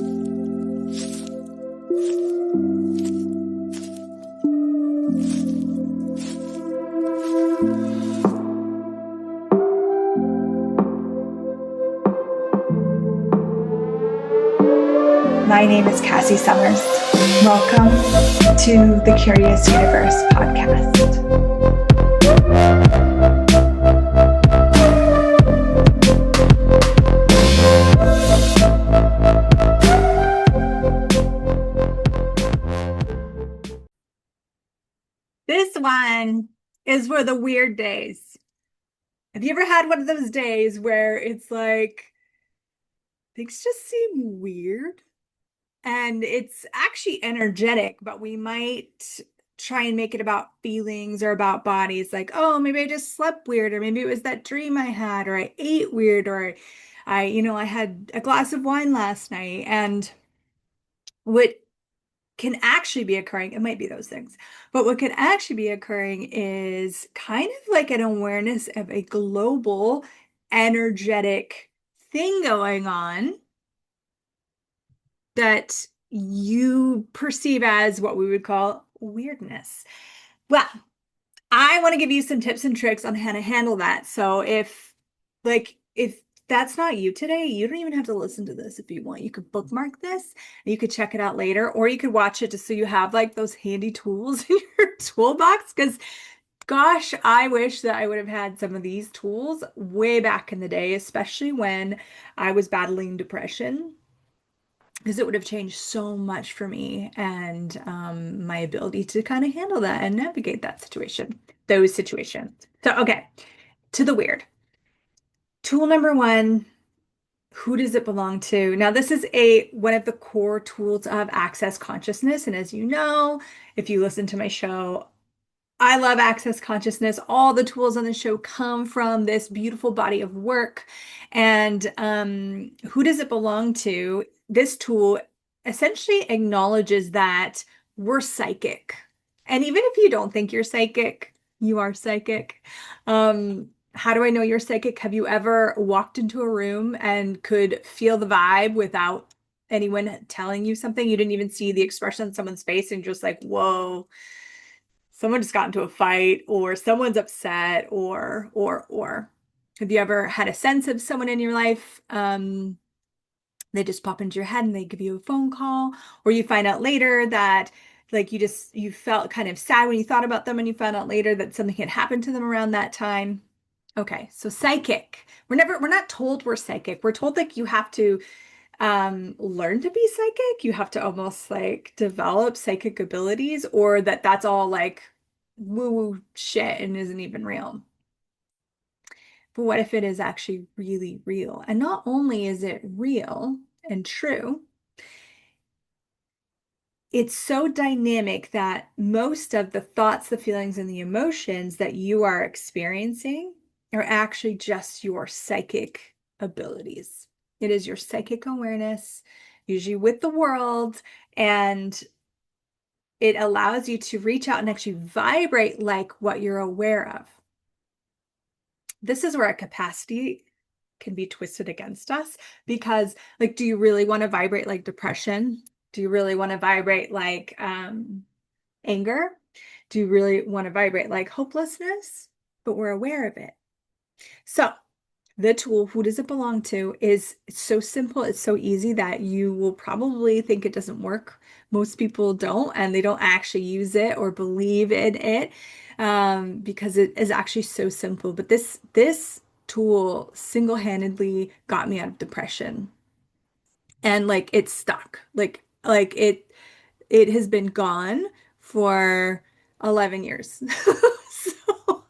My name is Cassy Summers. Welcome to the Curious Universe podcast. This one is for the weird days. Have you ever had one of those days where it's like things just seem weird? And it's actually energetic, but we might try and make it about feelings or about bodies. Like, oh, maybe I just slept weird, or maybe it was that dream I had, or I ate weird, or I had a glass of wine last night. And what can actually be occurring, it might be those things, but what can actually be occurring is kind of like an awareness of a global energetic thing going on that you perceive as what we would call weirdness. Well, I want to give you some tips and tricks on how to handle that. So if that's not you today, you don't even have to listen to this if you want. You could bookmark this and you could check it out later, or you could watch it just so you have like those handy tools in your toolbox. Because gosh, I wish that I would have had some of these tools way back in the day, especially when I was battling depression, because it would have changed so much for me and my ability to kind of handle that and navigate those situations. So, okay, to the weird. Tool number one, who does it belong to? Now, this is one of the core tools of Access Consciousness. And as you know, if you listen to my show, I love Access Consciousness. All the tools on the show come from this beautiful body of work. And who does it belong to? This tool essentially acknowledges that we're psychic. And even if you don't think you're psychic, you are psychic. How do I know you're psychic? Have you ever walked into a room and could feel the vibe without anyone telling you something? You didn't even see the expression on someone's face and just like, whoa, someone just got into a fight, or someone's upset, or have you ever had a sense of someone in your life? They just pop into your head and they give you a phone call, or you find out later that like you felt kind of sad when you thought about them and you found out later that something had happened to them around that time. Okay, so psychic. We're not told we're psychic. We're told like you have to learn to be psychic. You have to almost like develop psychic abilities, or that's all like woo-woo shit and isn't even real. But what if it is actually really real? And not only is it real and true, it's so dynamic that most of the thoughts, the feelings, and the emotions that you are experiencing are actually just your psychic abilities. It is your psychic awareness, usually with the world, and it allows you to reach out and actually vibrate like what you're aware of. This is where a capacity can be twisted against us, because like, do you really want to vibrate like depression? Do you really want to vibrate like anger? Do you really want to vibrate like hopelessness? But we're aware of it. So the tool, who does it belong to, is so simple. It's so easy that you will probably think it doesn't work. Most people don't, and they don't actually use it or believe in it because it is actually so simple. But this tool single-handedly got me out of depression, and like it's stuck. Like it has been gone for 11 years. So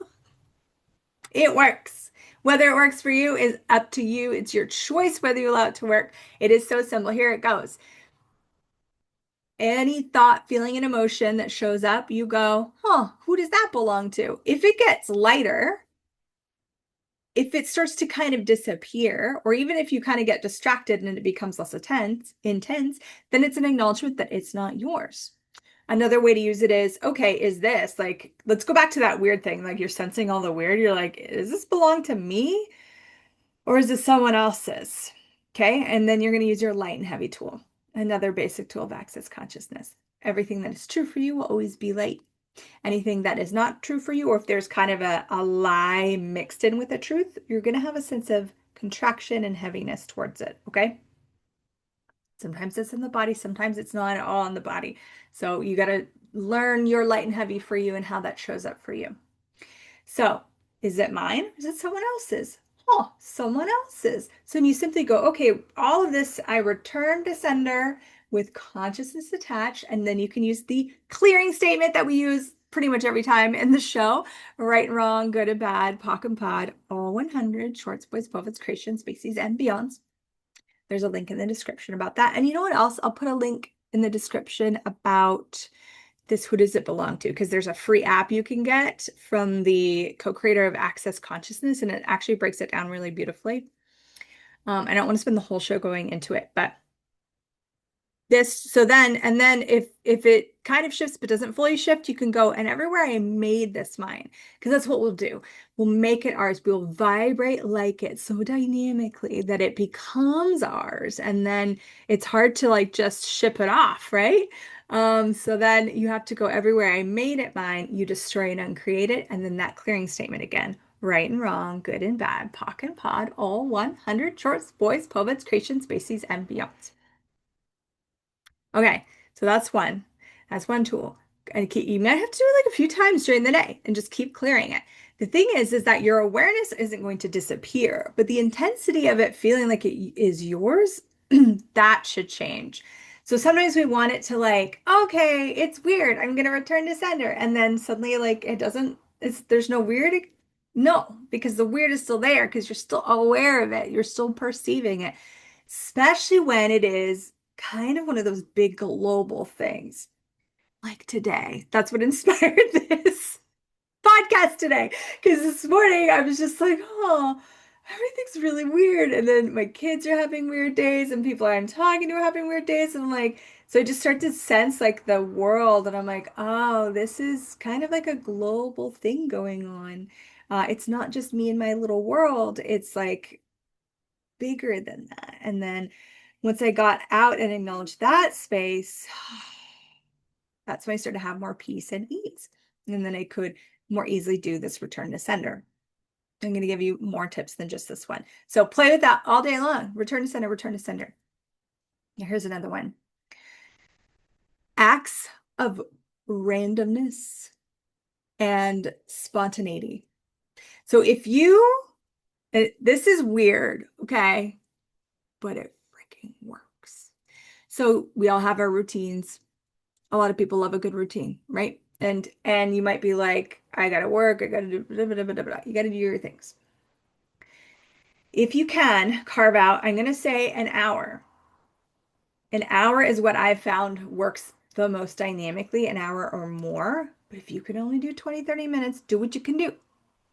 it works. Whether it works for you is up to you. It's your choice whether you allow it to work. It is so simple. Here it goes. Any thought, feeling, and emotion that shows up, you go, huh, who does that belong to? If it gets lighter, if it starts to kind of disappear, or even if you kind of get distracted and it becomes less intense, then it's an acknowledgement that it's not yours. Another way to use it is, okay, is this like, let's go back to that weird thing. Like you're sensing all the weird. You're like, does this belong to me or is this someone else's? Okay. And then you're going to use your light and heavy tool. another basic tool of access consciousness. Everything that is true for you will always be light. Anything that is not true for you, or if there's kind of a lie mixed in with the truth, you're going to have a sense of contraction and heaviness towards it. Okay. Sometimes it's in the body, sometimes it's not at all in the body. So you got to learn your light and heavy for you and how that shows up for you. So is it mine or is it someone else's? Oh, someone else's. So you simply go, okay, all of this I return to sender with consciousness attached. And then you can use the clearing statement that we use pretty much every time in the show. Right and wrong, good and bad, POC and POD, all 100, shorts, boys, poets, creations, species, and beyonds. There's a link in the description about that. And you know what else? I'll put a link in the description about this Who Does It Belong To? Because there's a free app you can get from the co-creator of Access Consciousness, and it actually breaks it down really beautifully. I don't want to spend the whole show going into it, but and then if it kind of shifts but doesn't fully shift, you can go and everywhere I made this mine, because that's what we'll do. We'll make it ours. We'll vibrate like it so dynamically that it becomes ours, and then it's hard to like just ship it off, right? So then you have to go everywhere I made it mine, you destroy and uncreate it, and then that clearing statement again. Right and wrong, good and bad, POC and POD, all 100 shorts, boys, poets, creations, species, and beyond. Okay, so that's one. That's one tool. And you might have to do it like a few times during the day and just keep clearing it. The thing is that your awareness isn't going to disappear, but the intensity of it feeling like it is yours, that should change. So sometimes we want it to like, okay, it's weird. I'm gonna return to sender. And then suddenly like it doesn't, there's no weird. No, because the weird is still there because you're still aware of it. You're still perceiving it, especially when it is kind of one of those big global things like today. That's what inspired this podcast today. Because this morning I was just like, oh, everything's really weird. And then my kids are having weird days, and people I'm talking to are having weird days. And I'm like, so I just start to sense like the world. And I'm like, oh, this is kind of like a global thing going on. It's not just me and my little world. It's like bigger than that. And then once I got out and acknowledged that space, that's when I started to have more peace and ease. And then I could more easily do this return to sender. I'm going to give you more tips than just this one. So play with that all day long. Return to sender, return to sender. Now here's another one. Acts of randomness and spontaneity. So if you, this is weird, okay, but it freaking works. So we all have our routines. A lot of people love a good routine, right? And you might be like, I gotta work, I gotta do blah, blah, blah, blah, blah. You gotta do your things. If you can carve out, I'm gonna say an hour. An hour is what I've found works the most dynamically, an hour or more. But if you can only do 20, 30 minutes, do what you can do.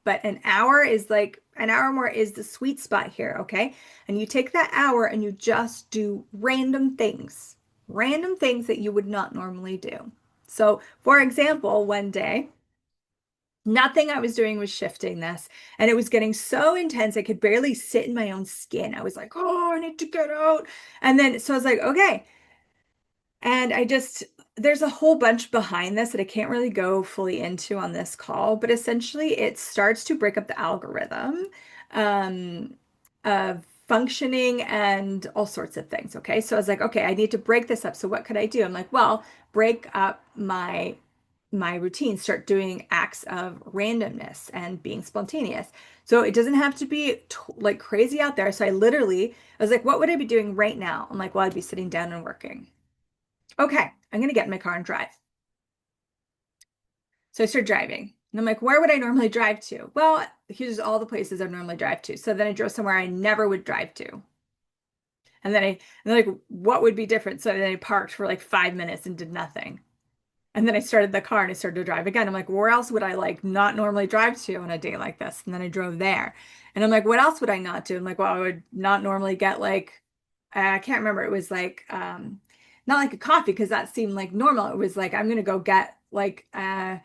But an hour is like an hour more is the sweet spot here, okay? And you take that hour and you just do random things that you would not normally do. So, for example, one day, nothing I was doing was shifting this, and it was getting so intense I could barely sit in my own skin. I was like, oh, I need to get out. And then, so I was like, okay. And there's a whole bunch behind this that I can't really go fully into on this call, but essentially it starts to break up the algorithm um, of functioning and all sorts of things. Okay. So I was like, okay, I need to break this up. So what could I do? I'm like, well, break up my routine, start doing acts of randomness and being spontaneous. So it doesn't have to be like crazy out there. So I was like, what would I be doing right now? I'm like, well, I'd be sitting down and working. Okay, I'm going to get in my car and drive. So I start driving. And I'm like, where would I normally drive to? Well, here's all the places I normally drive to. So then I drove somewhere I never would drive to. And then like, what would be different? So then I parked for like 5 minutes and did nothing. And then I started the car and I started to drive again. I'm like, where else would I like not normally drive to on a day like this? And then I drove there. And I'm like, what else would I not do? I'm like, well, I would not normally get like, I can't remember. It was like, not like a coffee because that seemed like normal. It was like, I'm going to go get like a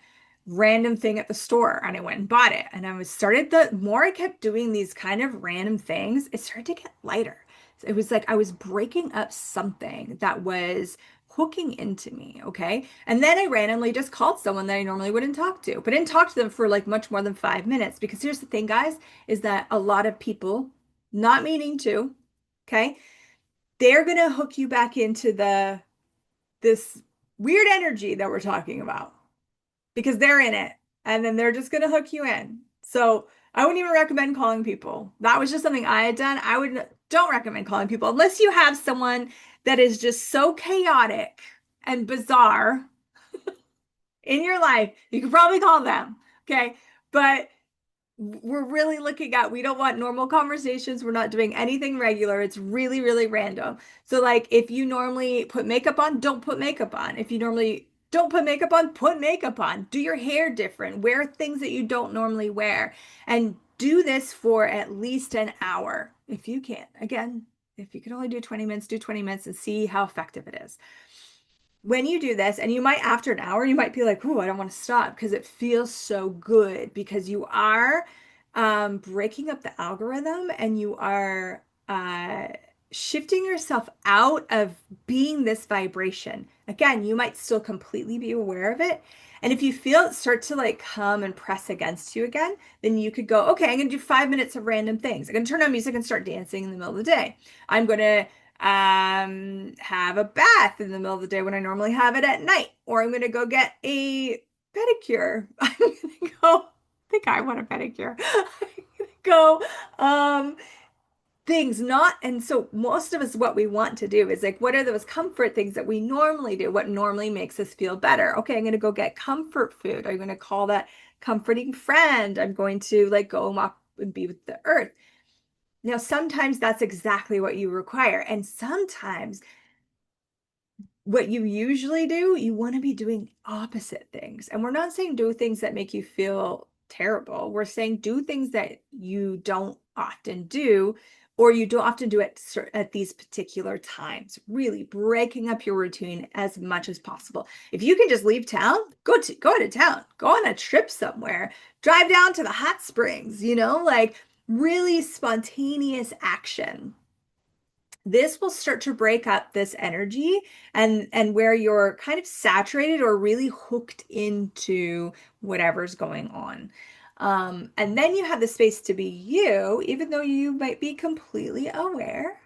random thing at the store. And I went and bought it. And the more I kept doing these kind of random things, it started to get lighter. It was like I was breaking up something that was hooking into me, okay? And then I randomly just called someone that I normally wouldn't talk to, but didn't talk to them for like much more than 5 minutes. Because here's the thing, guys, is that a lot of people, not meaning to, okay, they're gonna hook you back into the this weird energy that we're talking about because they're in it, and then they're just going to hook you in. So I wouldn't even recommend calling people. That was just something I had done. I would don't recommend calling people unless you have someone that is just so chaotic and bizarre in your life. You could probably call them. Okay. But we're really looking at, we don't want normal conversations. We're not doing anything regular. It's really, really random. So like if you normally put makeup on, don't put makeup on. If you normally don't put makeup on, put makeup on. Do your hair different. Wear things that you don't normally wear. And do this for at least an hour if you can. Again, if you can only do 20 minutes, do 20 minutes and see how effective it is. When you do this, and you might, after an hour, you might be like, "Ooh, I don't want to stop," because it feels so good because you are breaking up the algorithm and you are shifting yourself out of being this vibration. Again, you might still completely be aware of it. And if you feel it start to like come and press against you again, then you could go, okay, I'm going to do 5 minutes of random things. I'm going to turn on music and start dancing in the middle of the day. I'm going to have a bath in the middle of the day when I normally have it at night, or I'm going to go get a pedicure. I'm going to go, I think I want a pedicure. I'm going to go, things not, and so most of us, what we want to do is like, what are those comfort things that we normally do? What normally makes us feel better? Okay, I'm going to go get comfort food. I'm going to call that comforting friend. I'm going to like go walk and be with the earth. Now, sometimes that's exactly what you require. And sometimes what you usually do, you want to be doing opposite things. And we're not saying do things that make you feel terrible. We're saying do things that you don't often do, or you don't often do at these particular times, really breaking up your routine as much as possible. If you can just leave town, go to town, go on a trip somewhere, drive down to the hot springs, like really spontaneous action. This will start to break up this energy and where you're kind of saturated or really hooked into whatever's going on. And then you have the space to be you, even though you might be completely aware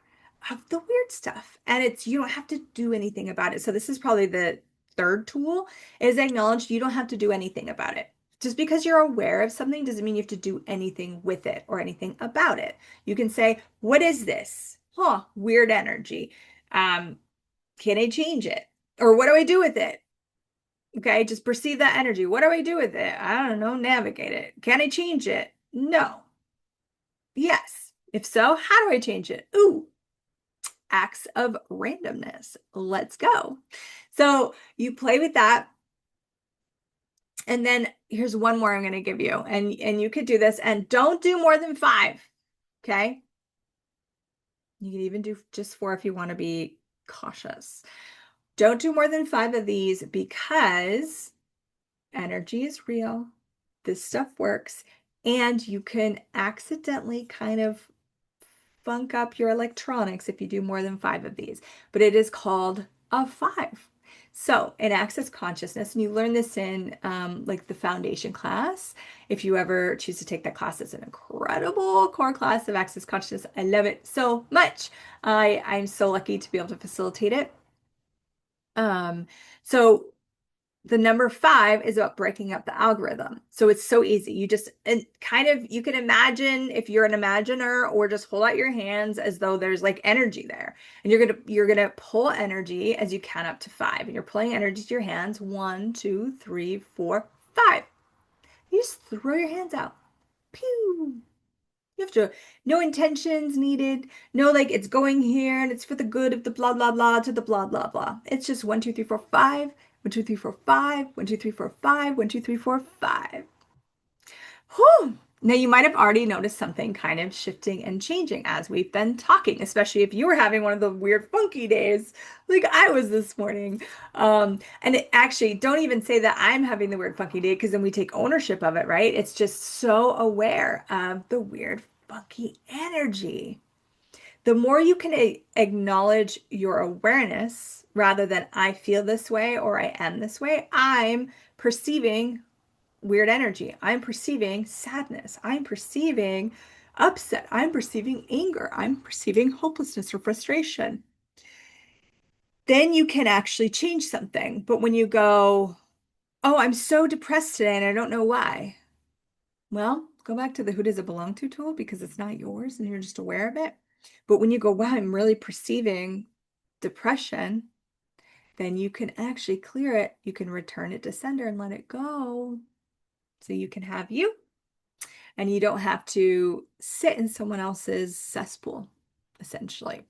of the weird stuff. And you don't have to do anything about it. So this is probably the third tool, is acknowledge you don't have to do anything about it. Just because you're aware of something doesn't mean you have to do anything with it or anything about it. You can say, what is this? Huh, weird energy. Can I change it? Or what do I do with it? Okay, just perceive that energy. What do I do with it? I don't know, navigate it. Can I change it? No. Yes. If so, how do I change it? Ooh, acts of randomness. Let's go. So you play with that. And then here's one more I'm going to give you. And you could do this, and don't do more than 5. Okay. You can even do just 4 if you want to be cautious. Don't do more than 5 of these because energy is real. This stuff works. And you can accidentally kind of funk up your electronics if you do more than 5 of these. But it is called a 5. So in Access Consciousness, and you learn this in like the foundation class, if you ever choose to take that class, it's an incredible core class of Access Consciousness. I love it so much. I'm so lucky to be able to facilitate it. So the number 5 is about breaking up the algorithm. So it's so easy. You just, and kind of, you can imagine if you're an imaginer, or just hold out your hands as though there's like energy there. And you're gonna pull energy as you count up to 5. And you're pulling energy to your hands. 1, 2, 3, 4, 5. You just throw your hands out. Pew. You have to, no intentions needed. No, like it's going here and it's for the good of the blah, blah, blah to the blah, blah, blah. It's just 1, 2, 3, 4, 5. 1, 2, 3, 4, 5. 1, 2, 3, 4, 5. 1, 2, 3, 4, 5. Whew. Now you might have already noticed something kind of shifting and changing as we've been talking, especially if you were having one of the weird funky days like I was this morning. Actually, don't even say that I'm having the weird funky day, because then we take ownership of it, right? It's just so aware of the weird funky energy. The more you can acknowledge your awareness rather than I feel this way or I am this way, I'm perceiving weird energy. I'm perceiving sadness. I'm perceiving upset. I'm perceiving anger. I'm perceiving hopelessness or frustration. Then you can actually change something. But when you go, oh, I'm so depressed today and I don't know why. Well, go back to the who does it belong to tool because it's not yours and you're just aware of it. But when you go, wow, I'm really perceiving depression, then you can actually clear it. You can return it to sender and let it go. So you can have you and you don't have to sit in someone else's cesspool, essentially.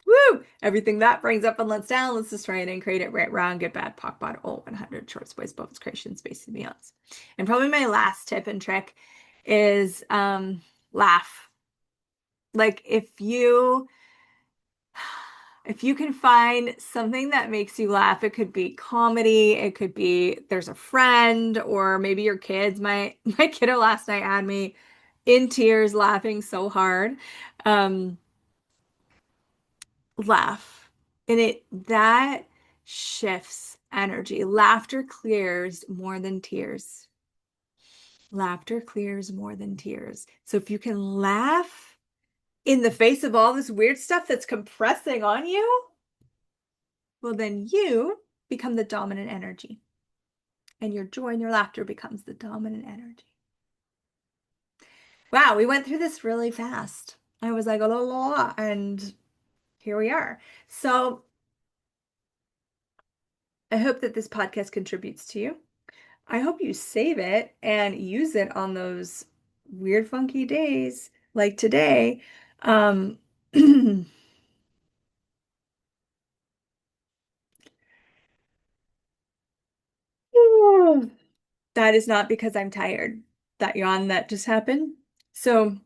Woo! Everything that brings up and lets down, let's destroy it and create it right, wrong, good, bad, POC, bot, all 100 shorts, boys, bubbles, creation, space, and beyonds. And probably my last tip and trick is laugh. Like if you can find something that makes you laugh, it could be comedy, it could be there's a friend, or maybe your kids. My kiddo last night had me in tears laughing so hard. Um, Laugh. And it that shifts energy. Laughter clears more than tears. Laughter clears more than tears. So if you can laugh in the face of all this weird stuff that's compressing on you, well, then you become the dominant energy. And your joy and your laughter becomes the dominant energy. Wow, we went through this really fast. I was like, la la la, and here we are. So I hope that this podcast contributes to you. I hope you save it and use it on those weird, funky days like today. Um, that is not because I'm tired. That yawn that just happened. So,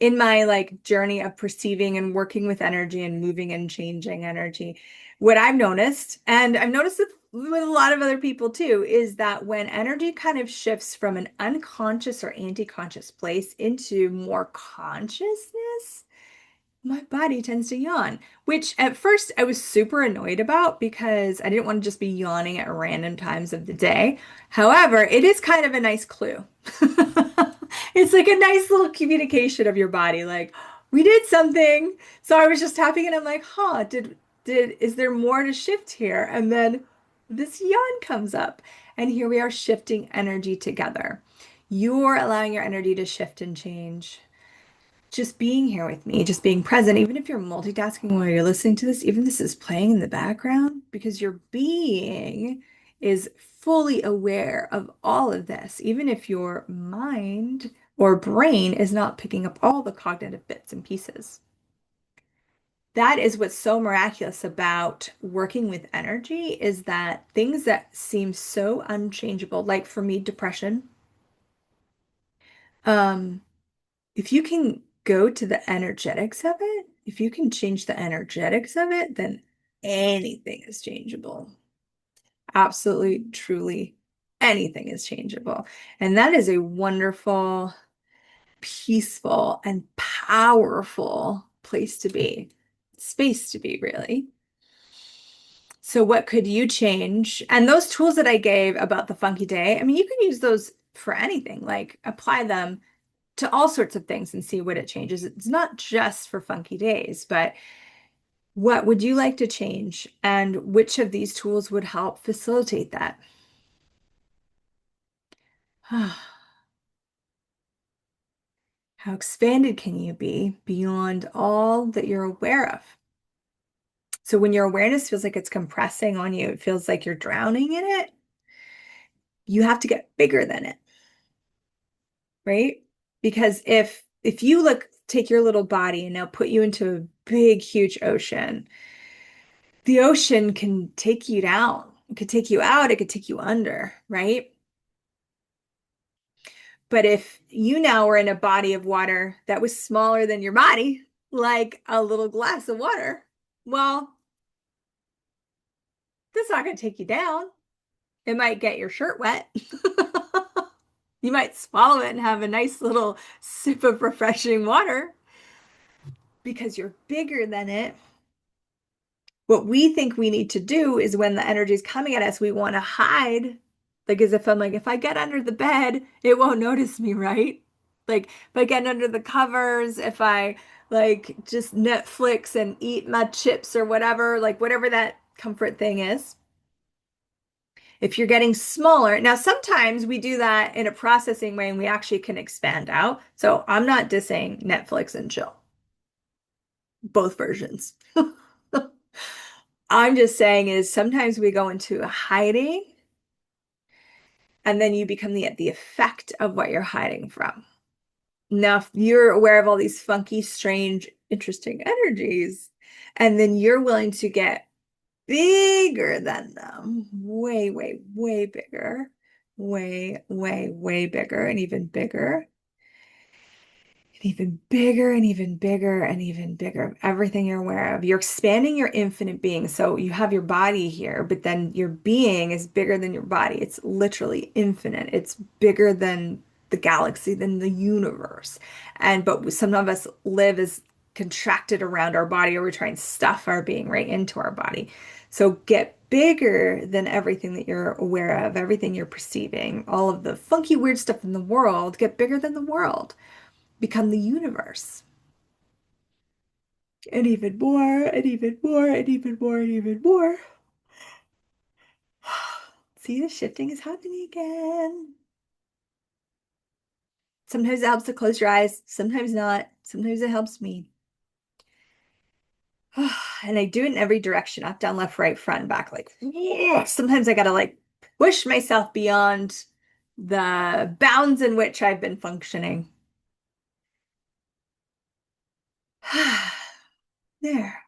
in my like journey of perceiving and working with energy and moving and changing energy, what I've noticed, and I've noticed it with a lot of other people too, is that when energy kind of shifts from an unconscious or anti-conscious place into more consciousness, my body tends to yawn, which at first I was super annoyed about because I didn't want to just be yawning at random times of the day. However, it is kind of a nice clue. It's like a nice little communication of your body, like, we did something. So I was just tapping and I'm like, huh, is there more to shift here? And then this yawn comes up, and here we are shifting energy together. You're allowing your energy to shift and change just being here with me, just being present, even if you're multitasking while you're listening to this, even this is playing in the background, because your being is fully aware of all of this, even if your mind or brain is not picking up all the cognitive bits and pieces. That is what's so miraculous about working with energy is that things that seem so unchangeable, like for me, depression, um, if you can go to the energetics of it, if you can change the energetics of it, then anything is changeable. Absolutely, truly, anything is changeable. And that is a wonderful, peaceful, and powerful place to be, space to be, really. So, what could you change? And those tools that I gave about the funky day, I mean, you can use those for anything, like apply them to all sorts of things and see what it changes. It's not just for funky days, but what would you like to change? And which of these tools would help facilitate that? How expanded can you be beyond all that you're aware of? So when your awareness feels like it's compressing on you, it feels like you're drowning in it, you have to get bigger than it, right? Because if you take your little body and now put you into a big, huge ocean, the ocean can take you down. It could take you out, it could take you under, right? But if you now were in a body of water that was smaller than your body, like a little glass of water, well, that's not going to take you down. It might get your shirt wet. You might swallow it and have a nice little sip of refreshing water. because you're bigger than it, what we think we need to do is when the energy is coming at us, we want to hide. Like as if I'm like, if I get under the bed, it won't notice me, right? Like if I get under the covers, if I like just Netflix and eat my chips or whatever, like whatever that comfort thing is. If you're getting smaller, now sometimes we do that in a processing way and we actually can expand out. So I'm not dissing Netflix and chill, both versions. I'm just saying is sometimes we go into a hiding and then you become the effect of what you're hiding from. Now, if you're aware of all these funky, strange, interesting energies, and then you're willing to get bigger than them, way, way, way bigger, way, way, way bigger, and even bigger, and even bigger and even bigger and even bigger of everything you're aware of. You're expanding your infinite being. So you have your body here, but then your being is bigger than your body. It's literally infinite. It's bigger than the galaxy, than the universe. And but some of us live as contracted around our body, or we try and stuff our being right into our body. So get bigger than everything that you're aware of, everything you're perceiving, all of the funky, weird stuff in the world. Get bigger than the world, become the universe. And even more, and even more, and even more, and even more. See, the shifting is happening again. Sometimes it helps to close your eyes, sometimes not. Sometimes it helps me. And I do it in every direction, up, down, left, right, front, back. Like, yeah. Sometimes I gotta like push myself beyond the bounds in which I've been functioning. There,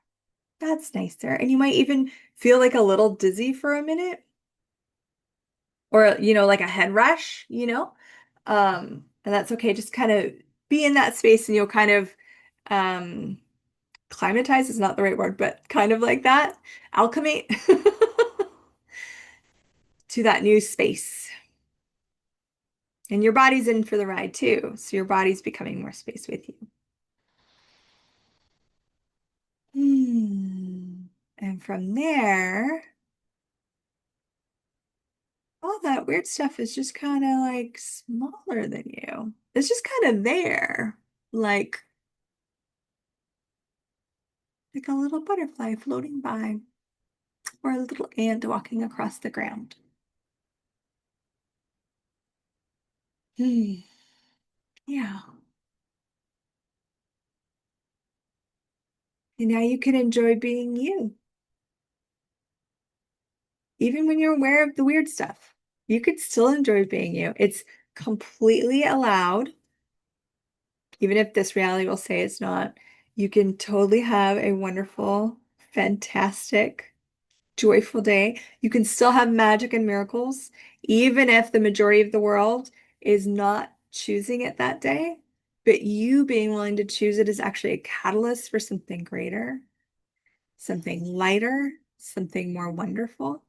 that's nicer. And you might even feel like a little dizzy for a minute, or like a head rush, and that's okay. Just kind of be in that space and you'll kind of um climatize is not the right word, but kind of like that, alchemy to that new space. And your body's in for the ride too. So your body's becoming more space with you. And from there, all that weird stuff is just kind of like smaller than you. It's just kind of there, like like a little butterfly floating by, or a little ant walking across the ground. Hmm. Yeah. And now you can enjoy being you, even when you're aware of the weird stuff. You could still enjoy being you. It's completely allowed, even if this reality will say it's not. You can totally have a wonderful, fantastic, joyful day. You can still have magic and miracles, even if the majority of the world is not choosing it that day. But you being willing to choose it is actually a catalyst for something greater, something lighter, something more wonderful.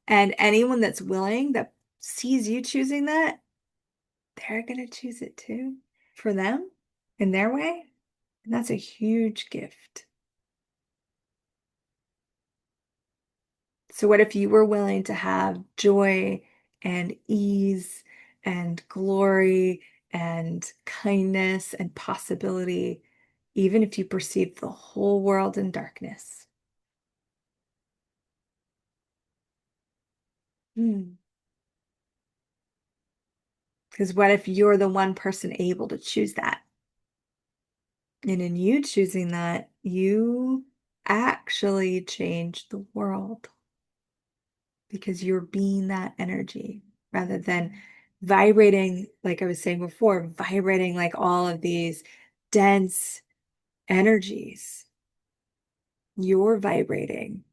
And anyone that's willing, that sees you choosing that, they're going to choose it too for them in their way. And that's a huge gift. So, what if you were willing to have joy and ease and glory and kindness and possibility, even if you perceive the whole world in darkness? Because what if you're the one person able to choose that? And in you choosing that, you actually change the world because you're being that energy rather than vibrating, like I was saying before, vibrating like all of these dense energies. You're vibrating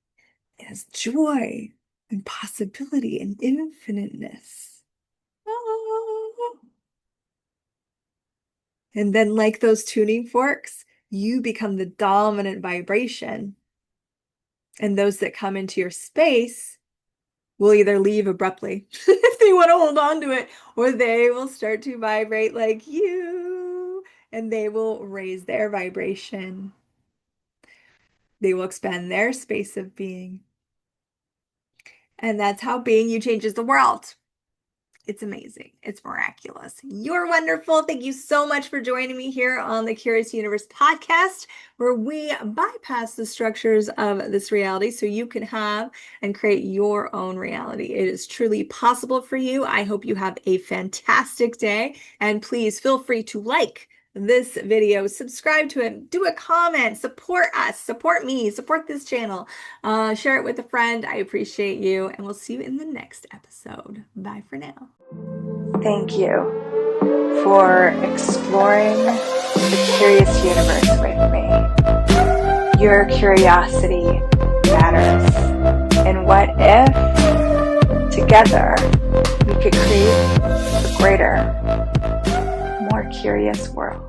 as joy and possibility and infiniteness. Ah. And then, like those tuning forks, you become the dominant vibration. And those that come into your space will either leave abruptly if they want to hold on to it, or they will start to vibrate like you and they will raise their vibration. They will expand their space of being. And that's how being you changes the world. It's amazing. It's miraculous. You're wonderful. Thank you so much for joining me here on the Curious Universe podcast, where we bypass the structures of this reality so you can have and create your own reality. It is truly possible for you. I hope you have a fantastic day, and please feel free to like this video, subscribe to it, do a comment, support us, support me, support this channel, share it with a friend. I appreciate you, and we'll see you in the next episode. Bye for now. Thank you for exploring the curious universe with me. Your curiosity matters. And what if together we could create a greater, more curious world?